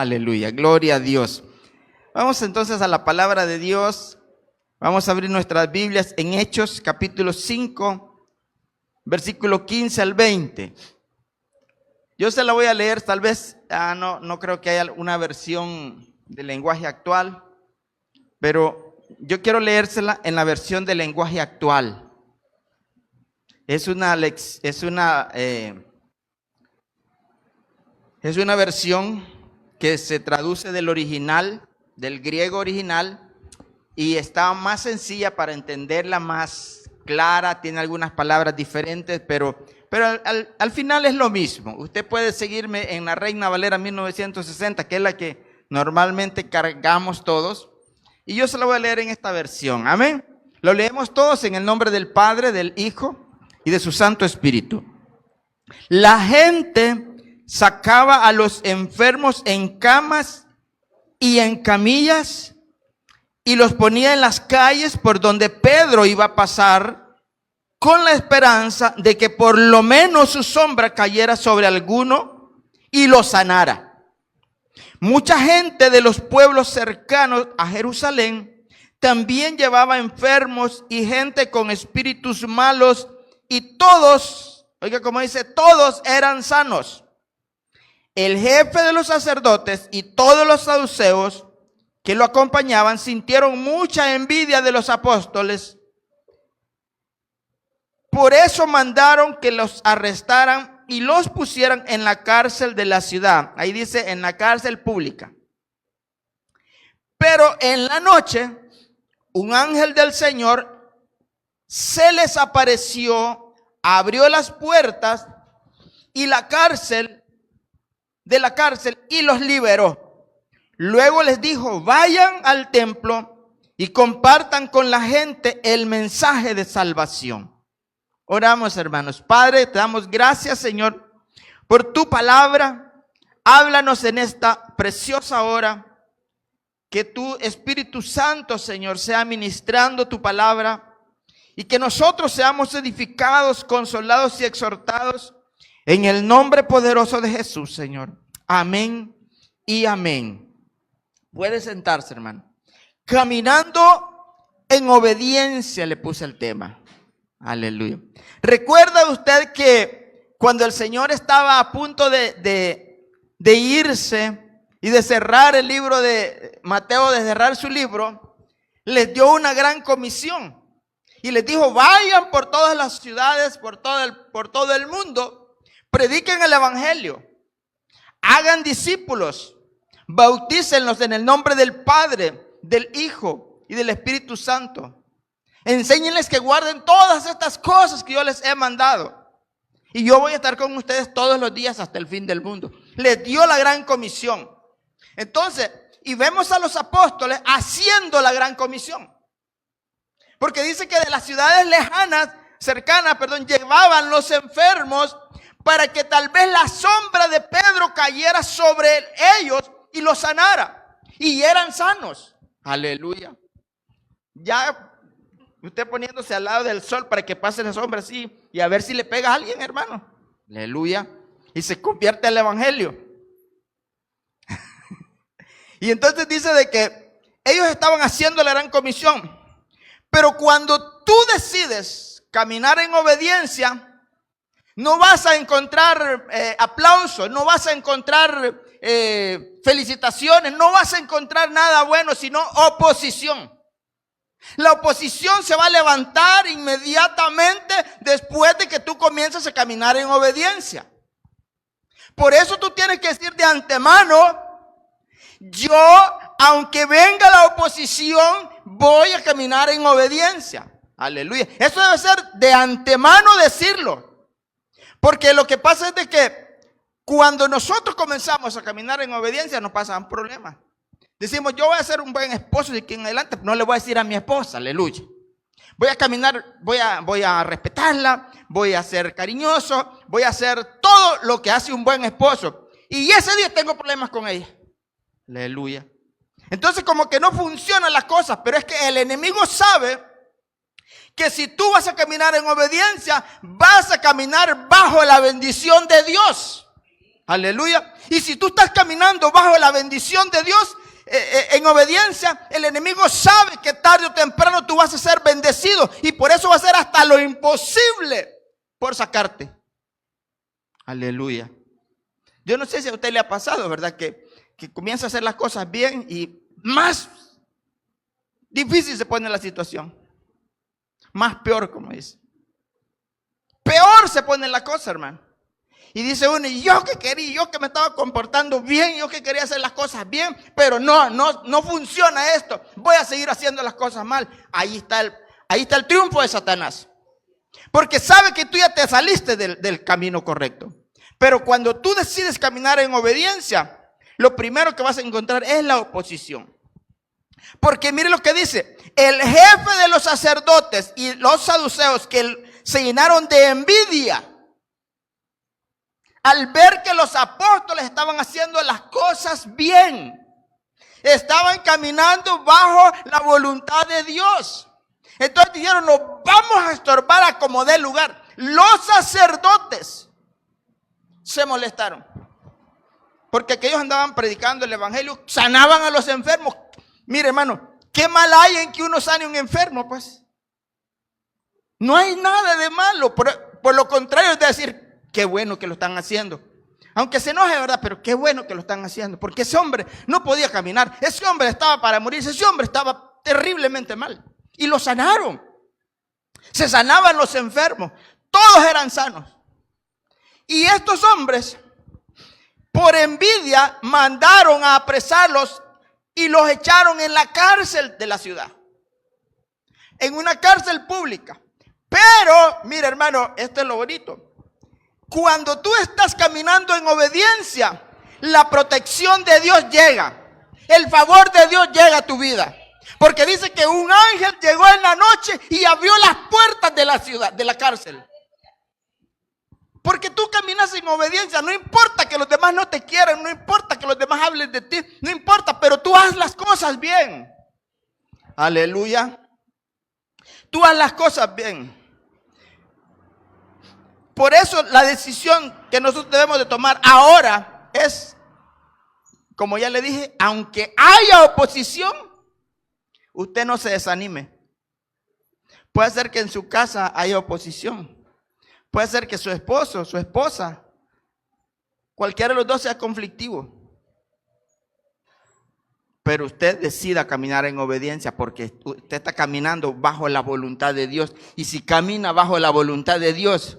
Aleluya, gloria a Dios. Vamos entonces a la palabra de Dios. Vamos a abrir nuestras Biblias en Hechos capítulo 5, versículo 15 al 20. Yo se la voy a leer, tal vez, no creo que haya una versión de lenguaje actual, pero yo quiero leérsela en la versión de lenguaje actual. Es una versión que se traduce del original, del griego original, y está más sencilla para entenderla, más clara, tiene algunas palabras diferentes, pero al final es lo mismo. Usted puede seguirme en la Reina Valera 1960, que es la que normalmente cargamos todos, y yo se la voy a leer en esta versión. Amén. Lo leemos todos en el nombre del Padre, del Hijo y de su Santo Espíritu. La gente sacaba a los enfermos en camas y en camillas y los ponía en las calles por donde Pedro iba a pasar, con la esperanza de que por lo menos su sombra cayera sobre alguno y lo sanara. Mucha gente de los pueblos cercanos a Jerusalén también llevaba enfermos y gente con espíritus malos, y todos, oiga como dice, todos eran sanos. El jefe de los sacerdotes y todos los saduceos que lo acompañaban sintieron mucha envidia de los apóstoles. Por eso mandaron que los arrestaran y los pusieran en la cárcel de la ciudad. Ahí dice, en la cárcel pública. Pero en la noche, un ángel del Señor se les apareció, abrió las puertas y la cárcel y los liberó. Luego les dijo, vayan al templo y compartan con la gente el mensaje de salvación. Oramos, hermanos. Padre, te damos gracias, Señor, por tu palabra. Háblanos en esta preciosa hora. Que tu Espíritu Santo, Señor, sea ministrando tu palabra, y que nosotros seamos edificados, consolados y exhortados en el nombre poderoso de Jesús, Señor. Amén y amén. Puede sentarse, hermano. Caminando en obediencia, le puse el tema. Aleluya. ¿Recuerda usted que cuando el Señor estaba a punto de irse y de cerrar el libro de Mateo, de cerrar su libro, les dio una gran comisión? Y les dijo, vayan por todas las ciudades, por todo el mundo, prediquen el evangelio, hagan discípulos, bautícenlos en el nombre del Padre, del Hijo y del Espíritu Santo. Enséñenles que guarden todas estas cosas que yo les he mandado. Y yo voy a estar con ustedes todos los días hasta el fin del mundo. Les dio la gran comisión. Entonces, y vemos a los apóstoles haciendo la gran comisión. Porque dice que de las ciudades cercanas, llevaban los enfermos para que tal vez la sombra de Pedro cayera sobre ellos y los sanara. Y eran sanos. Aleluya. Ya usted poniéndose al lado del sol para que pase la sombra así y a ver si le pega a alguien, hermano. Aleluya. Y se convierte al evangelio. Y entonces dice de que ellos estaban haciendo la gran comisión. Pero cuando tú decides caminar en obediencia, no vas a encontrar aplausos, no vas a encontrar felicitaciones, no vas a encontrar nada bueno, sino oposición. La oposición se va a levantar inmediatamente después de que tú comiences a caminar en obediencia. Por eso tú tienes que decir de antemano, yo, aunque venga la oposición, voy a caminar en obediencia. Aleluya. Eso debe ser de antemano decirlo. Porque lo que pasa es de que cuando nosotros comenzamos a caminar en obediencia nos pasan problemas. Decimos, yo voy a ser un buen esposo de aquí en adelante, no le voy a decir a mi esposa, aleluya. Voy a caminar, voy a respetarla, voy a ser cariñoso, voy a hacer todo lo que hace un buen esposo. Y ese día tengo problemas con ella. Aleluya. Entonces como que no funcionan las cosas, pero es que el enemigo sabe que si tú vas a caminar en obediencia, vas a caminar bajo la bendición de Dios. Aleluya. Y si tú estás caminando bajo la bendición de Dios, en obediencia, el enemigo sabe que tarde o temprano tú vas a ser bendecido. Y por eso va a hacer hasta lo imposible por sacarte. Aleluya. Yo no sé si a usted le ha pasado, ¿verdad? Que comienza a hacer las cosas bien y más difícil se pone la situación. Más peor, como dice. Peor se pone la cosa, hermano. Y dice uno, y yo que quería, yo que me estaba comportando bien, yo que quería hacer las cosas bien, pero no funciona esto. Voy a seguir haciendo las cosas mal. Ahí está el triunfo de Satanás. Porque sabe que tú ya te saliste del camino correcto. Pero cuando tú decides caminar en obediencia, lo primero que vas a encontrar es la oposición. Porque mire lo que dice, el jefe de los sacerdotes y los saduceos que se llenaron de envidia al ver que los apóstoles estaban haciendo las cosas bien, estaban caminando bajo la voluntad de Dios. Entonces dijeron, nos vamos a estorbar a como dé lugar. Los sacerdotes se molestaron porque aquellos andaban predicando el evangelio, sanaban a los enfermos. Mire, hermano, ¿qué mal hay en que uno sane a un enfermo? Pues no hay nada de malo. Por lo contrario, es decir, qué bueno que lo están haciendo. Aunque se enoje, ¿verdad? Pero qué bueno que lo están haciendo. Porque ese hombre no podía caminar. Ese hombre estaba para morirse. Ese hombre estaba terriblemente mal. Y lo sanaron. Se sanaban los enfermos. Todos eran sanos. Y estos hombres, por envidia, mandaron a apresarlos y los echaron en la cárcel de la ciudad. En una cárcel pública. Pero, mira, hermano, esto es lo bonito. Cuando tú estás caminando en obediencia, la protección de Dios llega. El favor de Dios llega a tu vida. Porque dice que un ángel llegó en la noche y abrió las puertas de la ciudad, de la cárcel. Porque tú caminas en obediencia. No importa que los demás no te quieran, no importa que los demás hablen de ti, no importa, pero tú haz las cosas bien. Aleluya. Tú haz las cosas bien. Por eso la decisión que nosotros debemos de tomar ahora es, como ya le dije, aunque haya oposición, usted no se desanime. Puede ser que en su casa haya oposición. Puede ser que su esposo, su esposa, cualquiera de los dos sea conflictivo. Pero usted decida caminar en obediencia porque usted está caminando bajo la voluntad de Dios. Y si camina bajo la voluntad de Dios,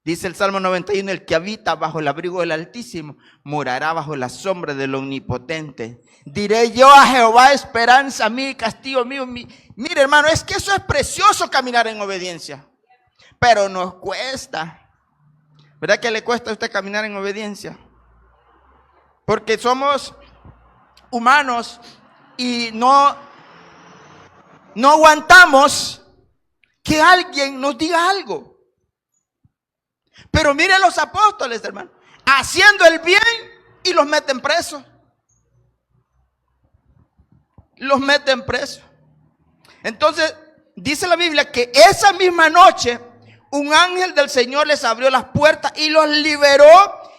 dice el Salmo 91, el que habita bajo el abrigo del Altísimo, morará bajo la sombra del Omnipotente. Diré yo a Jehová, esperanza mía y castillo mío. Mire, hermano, es que eso es precioso, caminar en obediencia. Pero nos cuesta. ¿Verdad que le cuesta a usted caminar en obediencia? Porque somos humanos y no aguantamos que alguien nos diga algo. Pero miren los apóstoles, hermano, haciendo el bien y los meten presos. Los meten presos. Entonces, dice la Biblia que esa misma noche un ángel del Señor les abrió las puertas y los liberó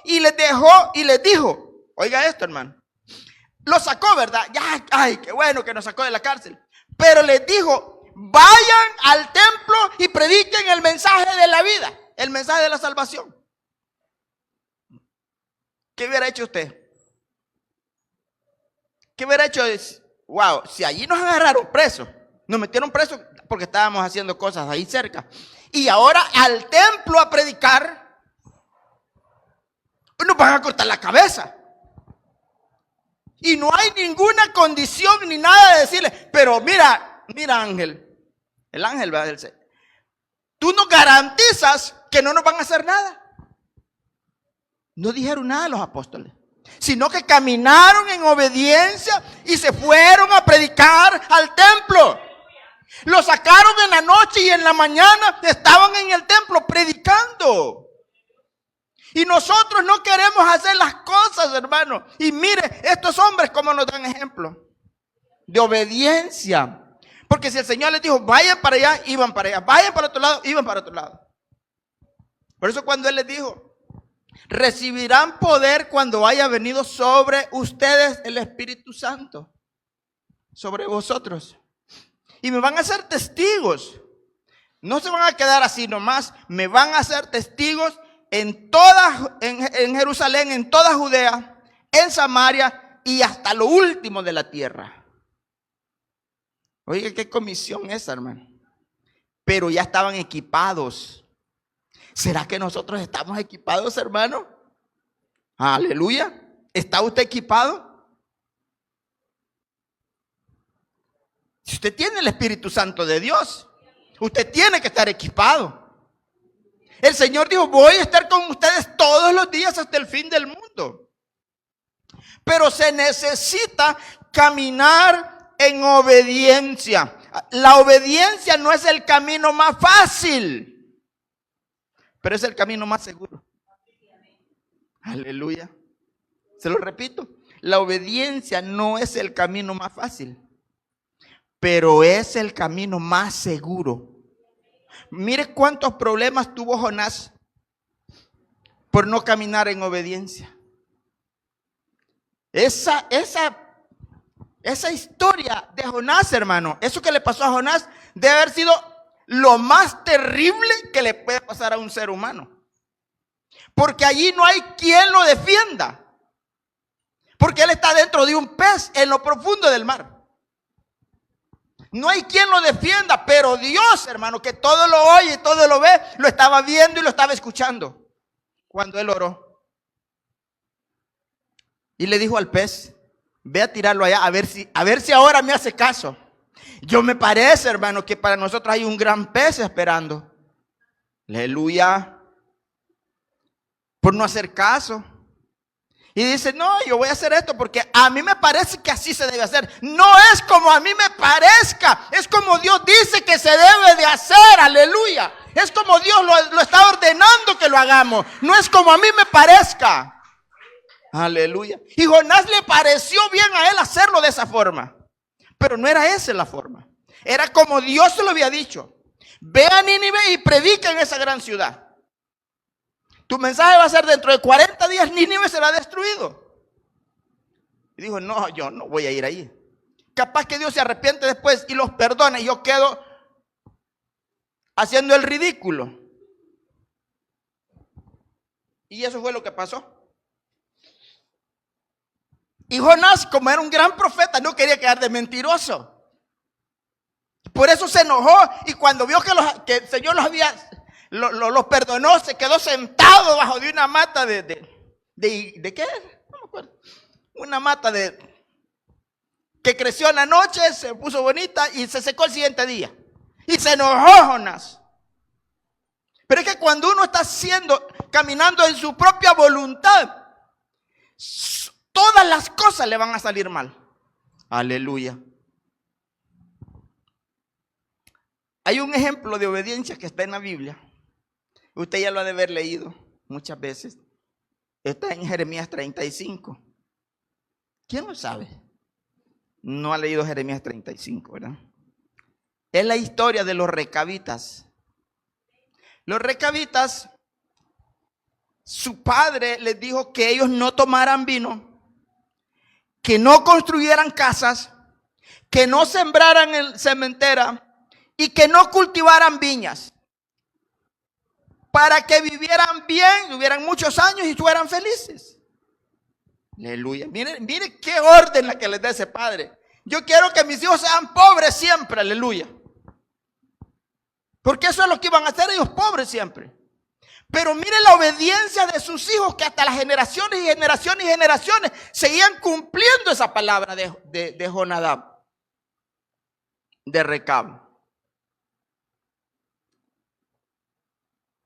y les dejó y les dijo, oiga esto, hermano, los sacó, ¿verdad? Ya, ay, qué bueno que nos sacó de la cárcel. Pero les dijo, vayan al templo y prediquen el mensaje de la vida. El mensaje de la salvación. ¿Qué hubiera hecho usted? ¿Qué hubiera hecho? Wow, si allí nos agarraron presos, nos metieron presos porque estábamos haciendo cosas ahí cerca. Y ahora al templo a predicar, nos van a cortar la cabeza. Y no hay ninguna condición ni nada de decirle, pero mira ángel, el ángel va a decir, tú nos garantizas que no nos van a hacer nada. No dijeron nada los apóstoles, sino que caminaron en obediencia y se fueron a predicar al templo. Lo sacaron en la noche y en la mañana estaban en el templo predicando. Y nosotros no queremos hacer las cosas, hermano. Y mire, estos hombres cómo nos dan ejemplo de obediencia. Porque si el Señor les dijo, vayan para allá, iban para allá. Vayan para otro lado, iban para otro lado. Por eso cuando Él les dijo, recibirán poder cuando haya venido sobre ustedes el Espíritu Santo, sobre vosotros. Y me van a ser testigos. No se van a quedar así nomás, me van a ser testigos en Jerusalén, en toda Judea, en Samaria y hasta lo último de la tierra. Oiga, qué comisión esa, hermano. Pero ya estaban equipados. ¿Será que nosotros estamos equipados, hermano? Aleluya. ¿Está usted equipado? Si usted tiene el Espíritu Santo de Dios, usted tiene que estar equipado. El Señor dijo, voy a estar con ustedes todos los días hasta el fin del mundo. Pero se necesita caminar en obediencia. La obediencia no es el camino más fácil, pero es el camino más seguro. Aleluya. Se lo repito, la obediencia no es el camino más fácil, pero es el camino más seguro. Mire cuántos problemas tuvo Jonás por no caminar en obediencia. Esa historia de Jonás, hermano, eso que le pasó a Jonás debe haber sido lo más terrible que le puede pasar a un ser humano. Porque allí no hay quien lo defienda. Porque él está dentro de un pez en lo profundo del mar. No hay quien lo defienda, pero Dios, hermano, que todo lo oye y todo lo ve, lo estaba viendo y lo estaba escuchando cuando él oró. Y le dijo al pez, ve a tirarlo allá, a ver si ahora me hace caso. Yo me parece, hermano, que para nosotros hay un gran pez esperando. Aleluya. Por no hacer caso. Y dice, no, yo voy a hacer esto porque a mí me parece que así se debe hacer. No es como a mí me parezca, es como Dios dice que se debe de hacer, aleluya. Es como Dios lo está ordenando que lo hagamos, no es como a mí me parezca. Aleluya. Y Jonás le pareció bien a él hacerlo de esa forma, pero no era esa la forma. Era como Dios se lo había dicho. Ve a Nínive y predica en esa gran ciudad. Tu mensaje va a ser dentro de 40 días Nínive será destruido. Y dijo, no, yo no voy a ir ahí. Capaz que Dios se arrepiente después y los perdone y yo quedo haciendo el ridículo. Y eso fue lo que pasó. Y Jonás, como era un gran profeta, no quería quedar de mentiroso. Por eso se enojó y cuando vio que el Señor los perdonó, se quedó sentado bajo de una mata ¿de qué? No me acuerdo. Una mata que creció en la noche, se puso bonita y se secó el siguiente día. Y se enojó Jonás. Pero es que cuando uno está caminando en su propia voluntad, todas las cosas le van a salir mal. Aleluya. Hay un ejemplo de obediencia que está en la Biblia. Usted ya lo ha de haber leído muchas veces. Está en Jeremías 35. ¿Quién lo sabe? No ha leído Jeremías 35, ¿verdad? Es la historia de los recabitas. Los recabitas, su padre les dijo que ellos no tomaran vino, que no construyeran casas, que no sembraran en cementera y que no cultivaran viñas. Para que vivieran bien, vivieran muchos años y fueran felices. Aleluya. Mire qué orden la que les da ese padre. Yo quiero que mis hijos sean pobres siempre, aleluya. Porque eso es lo que iban a hacer ellos, pobres siempre. Pero mire la obediencia de sus hijos, que hasta las generaciones y generaciones y generaciones seguían cumpliendo esa palabra de Jonadab, de Recab.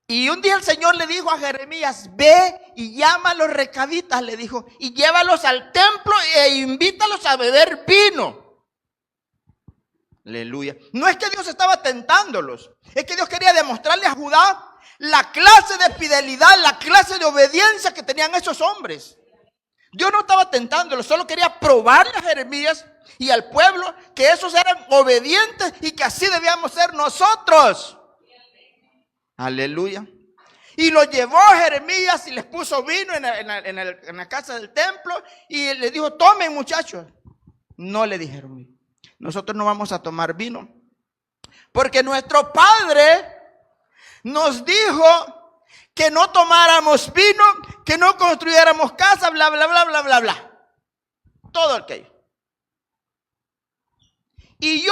Y un día el Señor le dijo a Jeremías, ve y llama a los recabitas, le dijo, y llévalos al templo e invítalos a beber vino. Aleluya. No es que Dios estaba tentándolos, es que Dios quería demostrarle a Judá la clase de fidelidad, la clase de obediencia que tenían esos hombres. Dios no estaba tentándolos, solo quería probarle a Jeremías y al pueblo que esos eran obedientes y que así debíamos ser nosotros. Aleluya. Y lo llevó Jeremías y les puso vino en la casa del templo y le dijo, tomen muchachos. No le dijeron, nosotros no vamos a tomar vino, porque nuestro padre nos dijo que no tomáramos vino, que no construyéramos casa, bla, bla, bla, bla, bla, bla. Todo aquello. Y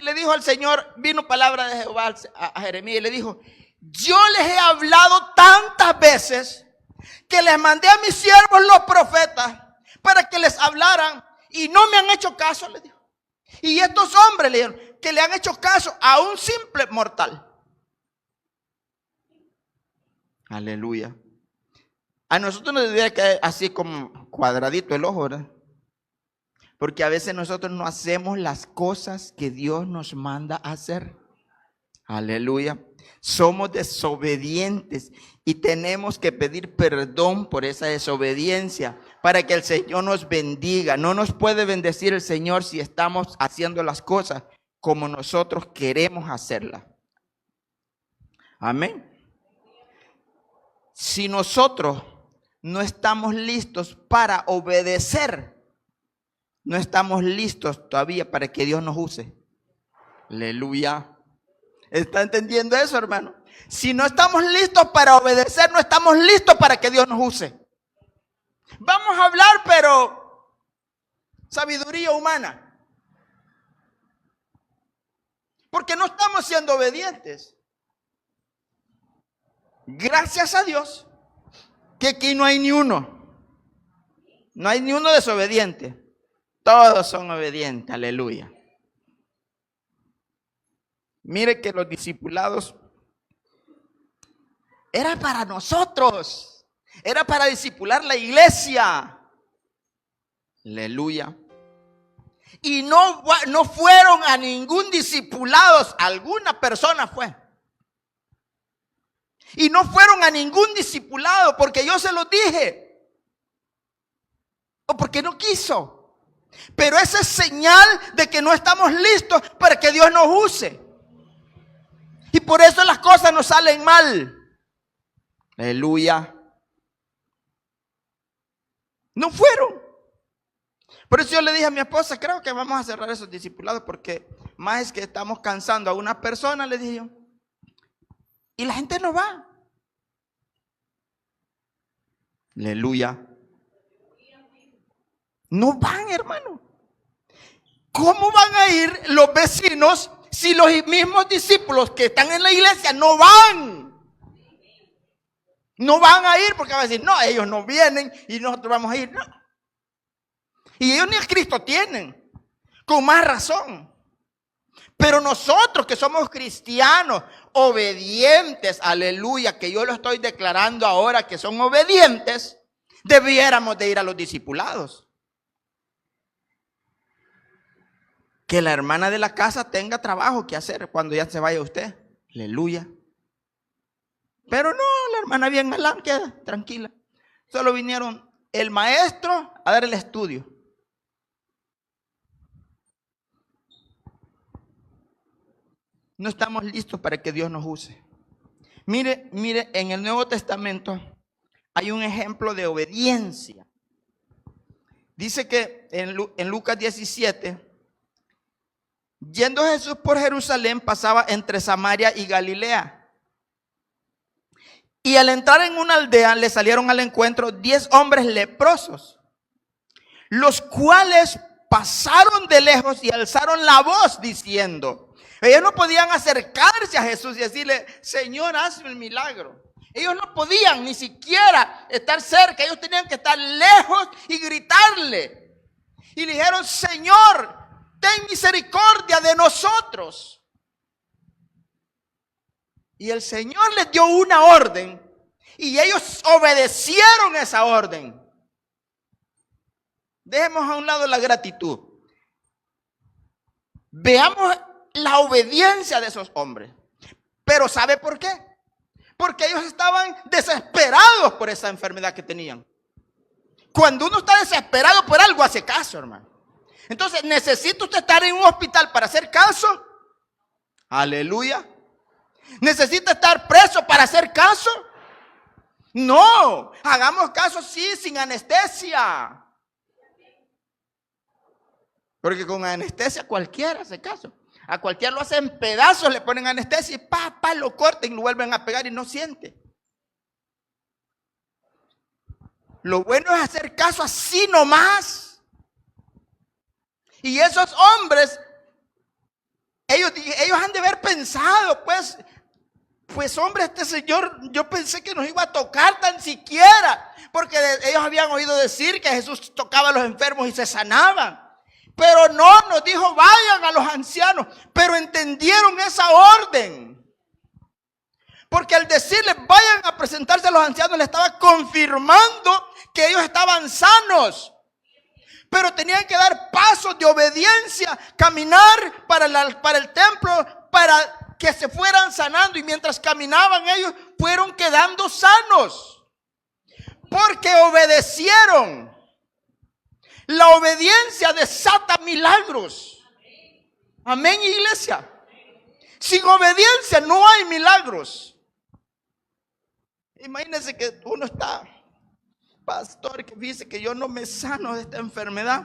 le dijo al Señor, vino palabra de Jehová a Jeremías y le dijo, yo les he hablado tantas veces que les mandé a mis siervos los profetas para que les hablaran y no me han hecho caso, le dijo. Y estos hombres le dijeron que le han hecho caso a un simple mortal. Aleluya. A nosotros nos debería caer así como cuadradito el ojo, ¿verdad? Porque a veces nosotros no hacemos las cosas que Dios nos manda a hacer. Aleluya. Somos desobedientes y tenemos que pedir perdón por esa desobediencia para que el Señor nos bendiga. No nos puede bendecir el Señor si estamos haciendo las cosas como nosotros queremos hacerlas. Amén. Si nosotros no estamos listos para obedecer, no estamos listos todavía para que Dios nos use. Aleluya. ¿Está entendiendo eso, hermano? Si no estamos listos para obedecer, no estamos listos para que Dios nos use. Vamos a hablar, pero sabiduría humana. Porque no estamos siendo obedientes. Gracias a Dios que aquí no hay ni uno. No hay ni uno desobediente. Todos son obedientes, aleluya. Mire que los discipulados era para nosotros, era para discipular la iglesia, aleluya. Y no fueron a ningún discipulado, alguna persona fue. Y no fueron a ningún discipulado porque yo se los dije, o porque no quiso. Pero esa es señal de que no estamos listos para que Dios nos use. Y por eso las cosas nos salen mal. Aleluya. No fueron. Por eso yo le dije a mi esposa, creo que vamos a cerrar esos discipulados porque más es que estamos cansando a una persona, le dije yo. Y la gente no va. Aleluya. No van, hermano. ¿Cómo van a ir los vecinos si los mismos discípulos que están en la iglesia no van? No van a ir porque van a decir, no, ellos no vienen y nosotros vamos a ir. No. Y ellos ni a Cristo tienen, con más razón. Pero nosotros que somos cristianos, obedientes, aleluya, que yo lo estoy declarando ahora que son obedientes, debiéramos de ir a los discipulados. Que la hermana de la casa tenga trabajo que hacer cuando ya se vaya usted. Aleluya. Pero no, la hermana bien galán, queda tranquila. Solo vinieron el maestro a dar el estudio. No estamos listos para que Dios nos use. Mire, en el Nuevo Testamento hay un ejemplo de obediencia. Dice que en Lucas 17, yendo Jesús por Jerusalén, pasaba entre Samaria y Galilea. Y al entrar en una aldea, le salieron al encuentro 10 hombres leprosos, los cuales pasaron de lejos y alzaron la voz diciendo, ellos no podían acercarse a Jesús y decirle, Señor, hazme el milagro. Ellos no podían ni siquiera estar cerca, ellos tenían que estar lejos y gritarle. Y le dijeron, Señor, ten misericordia de nosotros. Y el Señor les dio una orden y ellos obedecieron esa orden. Dejemos a un lado la gratitud. Veamos la obediencia de esos hombres. Pero ¿sabe por qué? Porque ellos estaban desesperados por esa enfermedad que tenían. Cuando uno está desesperado por algo, hace caso, hermano. Entonces, ¿necesita usted estar en un hospital para hacer caso? Aleluya. ¿Necesita estar preso para hacer caso? No, hagamos caso sí, sin anestesia. Porque con anestesia cualquiera hace caso. A cualquiera lo hacen pedazos, le ponen anestesia y lo corten, lo vuelven a pegar y no siente. Lo bueno es hacer caso así nomás. Y esos hombres, ellos han de haber pensado, pues hombre, este señor, yo pensé que nos iba a tocar tan siquiera, porque ellos habían oído decir que Jesús tocaba a los enfermos y se sanaban. Pero no, nos dijo, vayan a los ancianos. Pero entendieron esa orden. Porque al decirles, vayan a presentarse a los ancianos, le estaba confirmando que ellos estaban sanos. Pero tenían que dar pasos de obediencia, caminar para el templo, para que se fueran sanando. Y mientras caminaban ellos, fueron quedando sanos. Porque obedecieron. La obediencia desata milagros. Amén, iglesia. Sin obediencia no hay milagros. Imagínense que uno está, pastor, que dice que yo no me sano de esta enfermedad.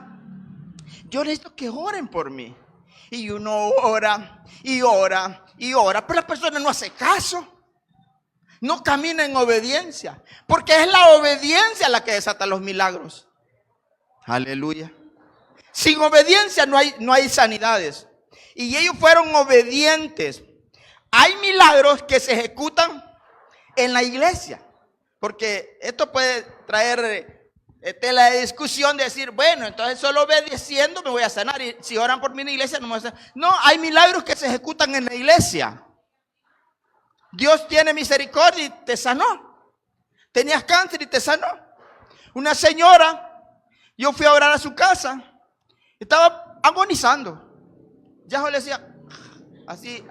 Yo necesito que oren por mí. Y uno ora y ora y ora, pero la persona no hace caso. No camina en obediencia, porque es la obediencia la que desata los milagros. Aleluya. Sin obediencia no hay sanidades. Y ellos fueron obedientes. Hay milagros que se ejecutan en la iglesia. Porque esto puede traer tela de discusión de decir, bueno, entonces solo obedeciendo me voy a sanar. Y si oran por mí en la iglesia no me voy a sanar. No, hay milagros que se ejecutan en la iglesia. Dios tiene misericordia y te sanó. Tenías cáncer y te sanó. Una señora, yo fui a orar a su casa, estaba agonizando. Ya yo le decía, así,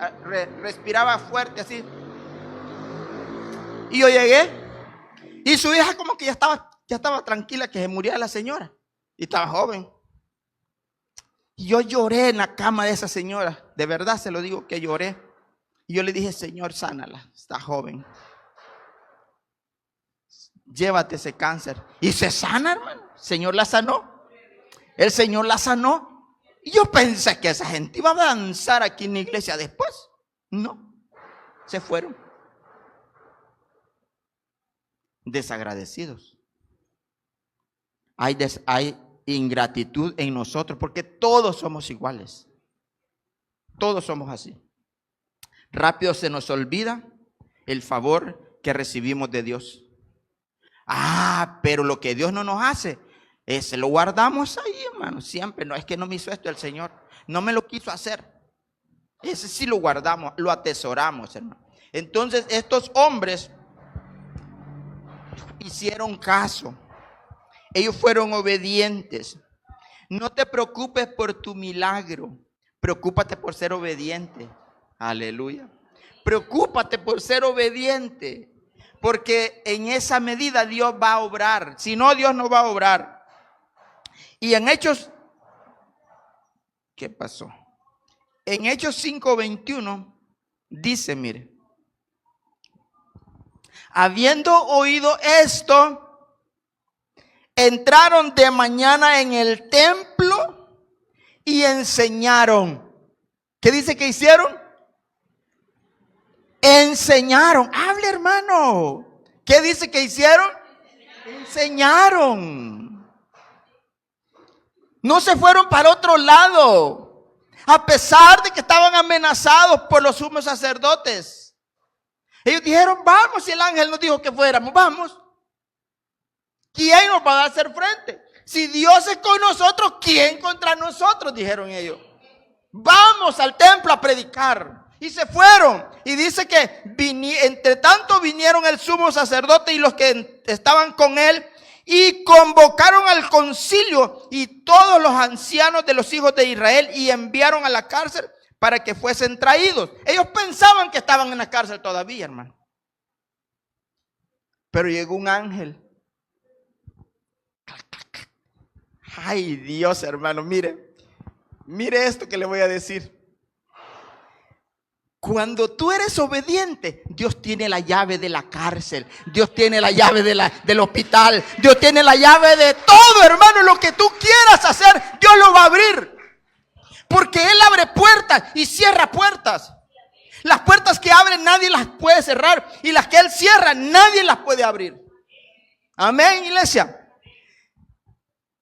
respiraba fuerte, así. Y yo llegué, y su hija como que ya estaba tranquila que se muriera la señora. Y estaba joven. Y yo lloré en la cama de esa señora. De verdad se lo digo que lloré. Y yo le dije, Señor, sánala, está joven. Llévate ese cáncer. Y se sana, hermano. El Señor la sanó. El Señor la sanó. Y yo pensé que esa gente iba a danzar aquí en la iglesia después. No. Se fueron. Desagradecidos. Hay ingratitud en nosotros porque todos somos iguales. Todos somos así. Rápido se nos olvida el favor que recibimos de Dios. Pero lo que Dios no nos hace, ese lo guardamos ahí, hermano, siempre. No es que no me hizo esto el Señor, no me lo quiso hacer. Ese sí lo guardamos, lo atesoramos, hermano. Entonces estos hombres hicieron caso. Ellos fueron obedientes. No te preocupes por tu milagro, preocúpate por ser obediente. Aleluya. Preocúpate por ser obediente. Porque en esa medida Dios va a obrar. Si no, Dios no va a obrar. Y en Hechos, ¿qué pasó? En Hechos 5:21 dice, mire, habiendo oído esto, entraron de mañana en el templo y enseñaron. ¿Qué dice que hicieron? Enseñaron. Hable, hermano. ¿Qué dice que hicieron? Enseñaron. No se fueron para otro lado, a pesar de que estaban amenazados por los sumos sacerdotes. Ellos dijeron, vamos, y el ángel nos dijo que fuéramos, vamos. ¿Quién nos va a hacer frente? Si Dios es con nosotros, ¿quién contra nosotros? Dijeron ellos. Vamos al templo a predicar. Y se fueron. Y dice que entre tanto vinieron el sumo sacerdote y los que estaban con él y convocaron al concilio y todos los ancianos de los hijos de Israel y enviaron a la cárcel para que fuesen traídos. Ellos pensaban que estaban en la cárcel todavía, hermano. Pero llegó un ángel. Ay, Dios, hermano, mire esto que le voy a decir. Cuando tú eres obediente, Dios tiene la llave de la cárcel, Dios tiene la llave del hospital, Dios tiene la llave de todo, hermano. Lo que tú quieras hacer, Dios lo va a abrir. Porque Él abre puertas y cierra puertas. Las puertas que abre nadie las puede cerrar, y las que Él cierra nadie las puede abrir. Amén, iglesia.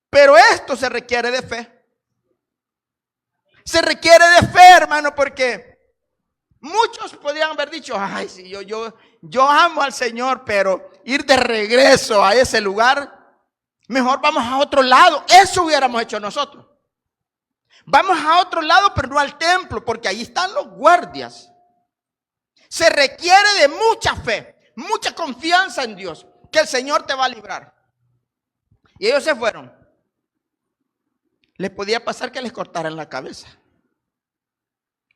Pero esto se requiere de fe. Se requiere de fe, hermano, porque muchos podrían haber dicho: ay, sí, yo amo al Señor, pero ir de regreso a ese lugar, mejor vamos a otro lado. Eso hubiéramos hecho nosotros. Vamos a otro lado, pero no al templo, porque ahí están los guardias. Se requiere de mucha fe, mucha confianza en Dios, que el Señor te va a librar. Y ellos se fueron. Les podía pasar que les cortaran la cabeza.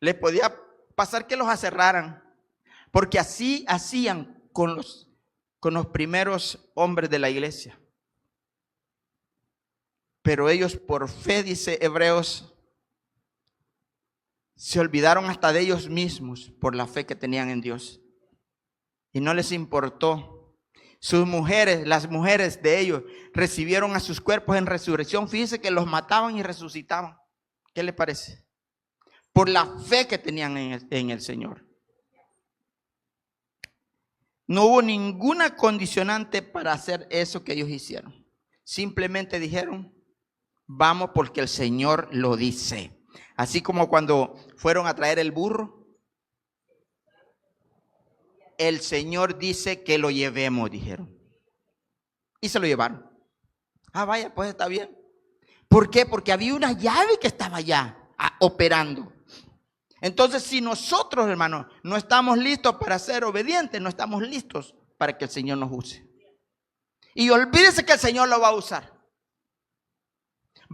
Les podía pasar que los aserraran, porque así hacían con los primeros hombres de la iglesia. Pero ellos, por fe, dice Hebreos, se olvidaron hasta de ellos mismos por la fe que tenían en Dios. Y no les importó. Sus mujeres, las mujeres de ellos, recibieron a sus cuerpos en resurrección. Fíjense que los mataban y resucitaban. ¿Qué les parece? Por la fe que tenían en el Señor. No hubo ninguna condicionante para hacer eso que ellos hicieron. Simplemente dijeron: vamos porque el Señor lo dice. Así como cuando fueron a traer el burro, el Señor dice que lo llevemos, dijeron. Y se lo llevaron. Ah, vaya, pues está bien. ¿Por qué? Porque había una llave que estaba allá operando. Entonces, si nosotros, hermanos, no estamos listos para ser obedientes, no estamos listos para que el Señor nos use. Y olvídese que el Señor lo va a usar.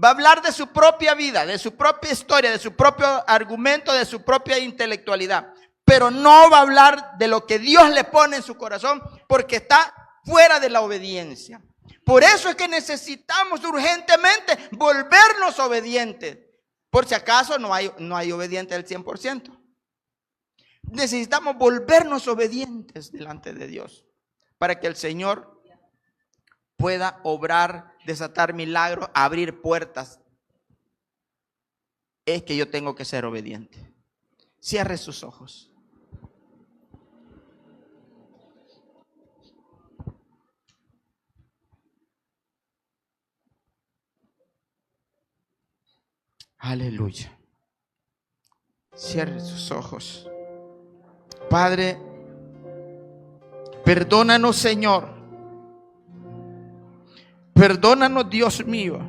Va a hablar de su propia vida, de su propia historia, de su propio argumento, de su propia intelectualidad. Pero no va a hablar de lo que Dios le pone en su corazón, porque está fuera de la obediencia. Por eso es que necesitamos urgentemente volvernos obedientes. Por si acaso no hay obediente del 100%. Necesitamos volvernos obedientes delante de Dios, para que el Señor pueda obrar, desatar milagros, abrir puertas. Es que yo tengo que ser obediente. Cierre sus ojos. Aleluya. Cierre sus ojos. Padre, perdónanos, Señor. Perdónanos, Dios mío.